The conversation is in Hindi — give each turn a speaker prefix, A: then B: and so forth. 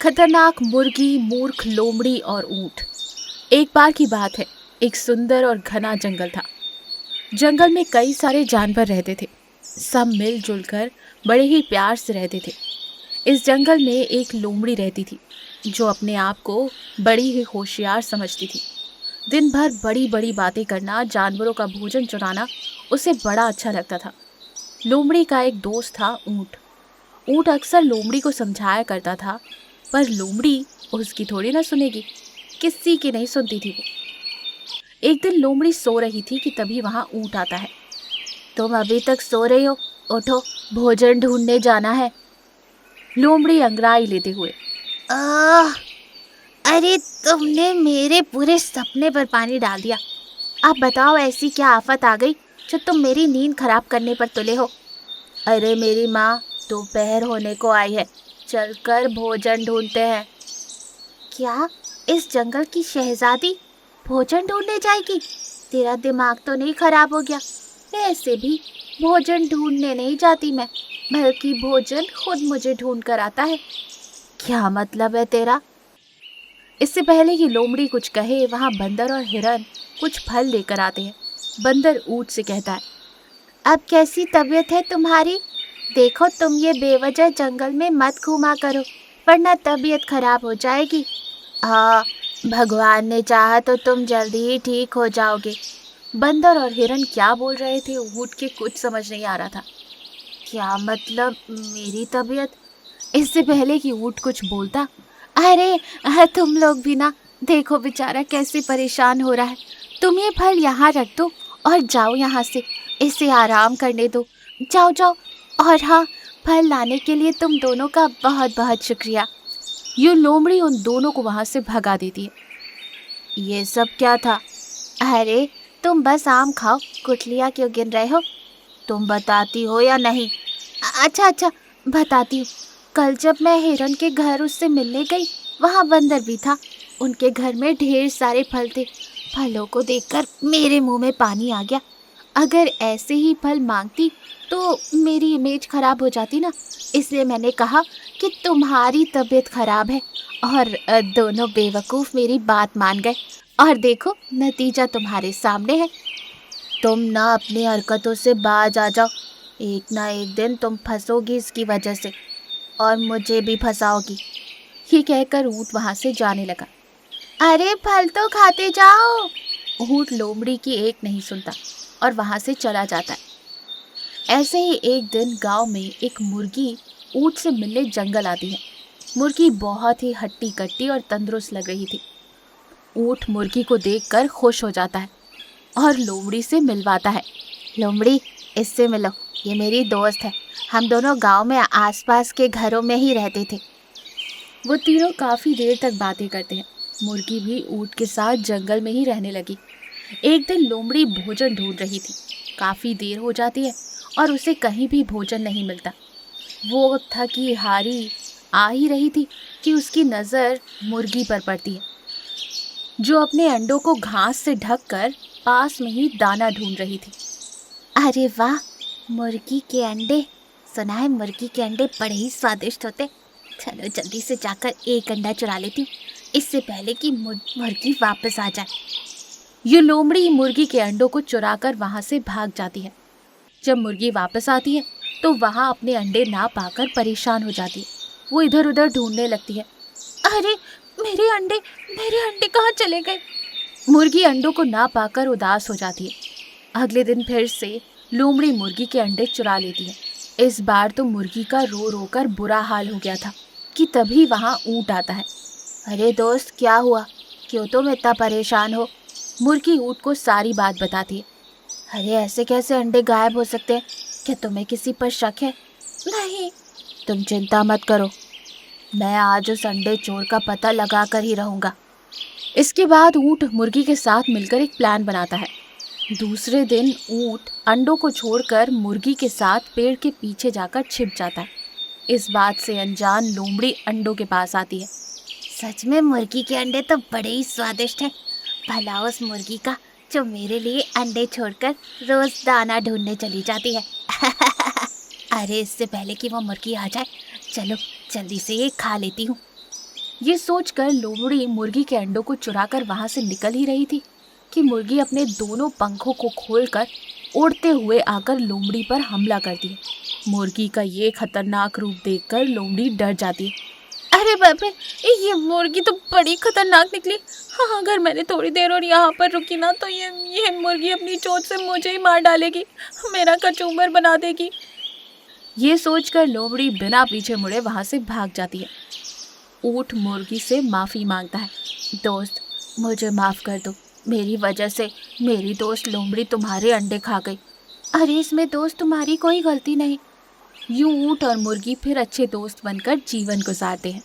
A: खतरनाक मुर्गी, मूर्ख लोमड़ी और ऊंट। एक बार की बात है, एक सुंदर और घना जंगल था। जंगल में कई सारे जानवर रहते थे। सब मिलजुल कर बड़े ही प्यार से रहते थे। इस जंगल में एक लोमड़ी रहती थी, जो अपने आप को बड़ी ही होशियार समझती थी। दिन भर बड़ी बड़ी बातें करना, जानवरों का भोजन चुराना उसे बड़ा अच्छा लगता था। लोमड़ी का एक दोस्त था, ऊंट। ऊंट अक्सर लोमड़ी को समझाया करता था, पर लोमड़ी उसकी थोड़ी ना सुनेगी। किसी की नहीं सुनती थी वो। एक दिन लोमड़ी सो रही थी कि तभी वहां ऊंट आता है। तुम अभी तक सो रही हो? उठो, भोजन ढूंढने जाना है। लोमड़ी अंगड़ाई लेते हुए, आह, अरे तुमने मेरे पूरे सपने पर पानी डाल दिया। अब बताओ, ऐसी क्या आफत आ गई जो तुम मेरी नींद खराब करने पर तुले हो? अरे मेरी माँ दोपहर होने को आई है, चलकर भोजन ढूंढते हैं। क्या? इस जंगल की शहजादी भोजन ढूंढने जाएगी? तेरा दिमाग तो नहीं खराब हो गया? वैसे भी भोजन ढूंढने नहीं जाती मैं, बल्कि भोजन खुद मुझे ढूंढ कर आता है। क्या मतलब है तेरा? इससे पहले कि लोमड़ी कुछ कहे, वहां बंदर और हिरन कुछ फल लेकर आते हैं। बंदर ऊंट से कहता है, अब कैसी तबीयत है तुम्हारी? देखो, तुम ये बेवजह जंगल में मत घूमा करो, वरना तबीयत खराब हो जाएगी। हाँ, भगवान ने चाहा तो तुम जल्दी ही ठीक हो जाओगे। बंदर और हिरन क्या बोल रहे थे, ऊंट के कुछ समझ नहीं आ रहा था। क्या मतलब मेरी तबीयत? इससे पहले कि ऊंट कुछ बोलता, अरे तुम लोग भी ना, देखो बेचारा कैसे परेशान हो रहा है। तुम ये फल यहाँ रख दो और जाओ यहाँ से, इसे आराम करने दो। जाओ जाओ। और हाँ, फल लाने के लिए तुम दोनों का बहुत बहुत शुक्रिया। यूं लोमड़ी उन दोनों को वहां से भगा देती है। ये सब क्या था? अरे तुम बस आम खाओ, गुठलियाँ क्यों गिन रहे हो? तुम बताती हो या नहीं? अच्छा अच्छा, बताती हूँ। कल जब मैं हिरन के घर उससे मिलने गई, वहाँ बंदर भी था। उनके घर में ढेर सारे फल थे। फलों को देखकर मेरे मुंह में पानी आ गया। अगर ऐसे ही फल मांगती तो मेरी इमेज खराब हो जाती ना। इसलिए मैंने कहा कि तुम्हारी तबीयत खराब है, और दोनों बेवकूफ़ मेरी बात मान गए। और देखो, नतीजा तुम्हारे सामने है। तुम ना अपनी हरकतों से बाज आ जाओ। एक ना एक दिन तुम फंसोगी इसकी वजह से, और मुझे भी फंसाओगी। ये कहकर ऊंट वहां से जाने लगा। अरे फल तो खाते जाओ। ऊंट लोमड़ी की एक नहीं सुनता और वहां से चला जाता है। ऐसे ही एक दिन गांव में एक मुर्गी ऊंट से मिलने जंगल आती है। मुर्गी बहुत ही हट्टी कट्टी और तंदुरुस्त लग रही थी। ऊंट मुर्गी को देखकर खुश हो जाता है और लोमड़ी से मिलवाता है। लोमड़ी, इससे मिलो, ये मेरी दोस्त है। हम दोनों गांव में आसपास के घरों में ही रहते थे। वो तीनों काफी देर तक बातें करते हैं। मुर्गी भी ऊंट के साथ जंगल में ही रहने लगी। एक दिन लोमड़ी भोजन ढूंढ रही थी। काफी देर हो जाती है और उसे कहीं भी भोजन नहीं मिलता। वो थकी हारी आ ही रही थी कि उसकी नजर मुर्गी पर पड़ती है, जो अपने अंडों को घास से ढककर पास में ही दाना ढूंढ रही थी। अरे वाह, मुर्गी के अंडे! सुना है मुर्गी के अंडे बड़े ही स्वादिष्ट होते। चलो जल्दी से जाकर एक अंडा चुरा लेती हूँ, इससे पहले कि मुर्गी वापस आ जाए। ये लोमड़ी मुर्गी के अंडों को चुराकर वहां से भाग जाती है। जब मुर्गी वापस आती है तो वहां अपने अंडे ना पाकर परेशान हो जाती है। वो इधर उधर ढूंढने लगती है। अरे मेरे अंडे कहाँ चले गए? मुर्गी अंडों को ना पाकर उदास हो जाती है। अगले दिन फिर से लोमड़ी मुर्गी के अंडे चुरा लेती है। इस बार तो मुर्गी का रो रो कर बुरा हाल हो गया था कि तभी वहां ऊंट आता है। अरे दोस्त, क्या हुआ? क्यों तुम इतना परेशान हो? मुर्गी ऊंट को सारी बात बताती है। अरे ऐसे कैसे अंडे गायब हो सकते हैं? क्या तुम्हें किसी पर शक है? नहीं। तुम चिंता मत करो, मैं आज उस अंडे चोर का पता लगा कर ही रहूंगा। इसके बाद ऊंट मुर्गी के साथ मिलकर एक प्लान बनाता है। दूसरे दिन ऊंट अंडों को छोड़कर मुर्गी के साथ पेड़ के पीछे जाकर छिप जाता है। इस बात से अनजान लोमड़ी अंडों के पास आती है। सच में मुर्गी के अंडे तो बड़े ही स्वादिष्ट हैं। भला उस मुर्गी का जो मेरे लिए अंडे छोड़कर रोज दाना ढूंढने चली जाती है। अरे इससे पहले कि वो मुर्गी आ जाए, चलो जल्दी से ये खा लेती हूँ। ये सोचकर लोमड़ी मुर्गी के अंडों को चुराकर वहां से निकल ही रही थी कि मुर्गी अपने दोनों पंखों को खोलकर उड़ते हुए आकर लोमड़ी पर हमला कर दिया। मुर्गी का ये खतरनाक रूप देखकर लोमड़ी डर जाती है। अरे बाप रे, ये मुर्गी तो बड़ी खतरनाक निकली। हाँ, अगर मैंने थोड़ी देर और यहाँ पर रुकी ना तो ये मुर्गी अपनी चोंच से मुझे ही मार डालेगी, मेरा कचूमर बना देगी। ये सोचकर लोमड़ी बिना पीछे मुड़े वहां से भाग जाती है। ऊंट मुर्गी से माफ़ी मांगता है। दोस्त, मुझे माफ़ कर दो, मेरी वजह से मेरी दोस्त लोमड़ी तुम्हारे अंडे खा गई। अरे इसमें दोस्त तुम्हारी कोई गलती नहीं। यूं ऊंट और मुर्गी फिर अच्छे दोस्त बनकर जीवन गुजारते हैं।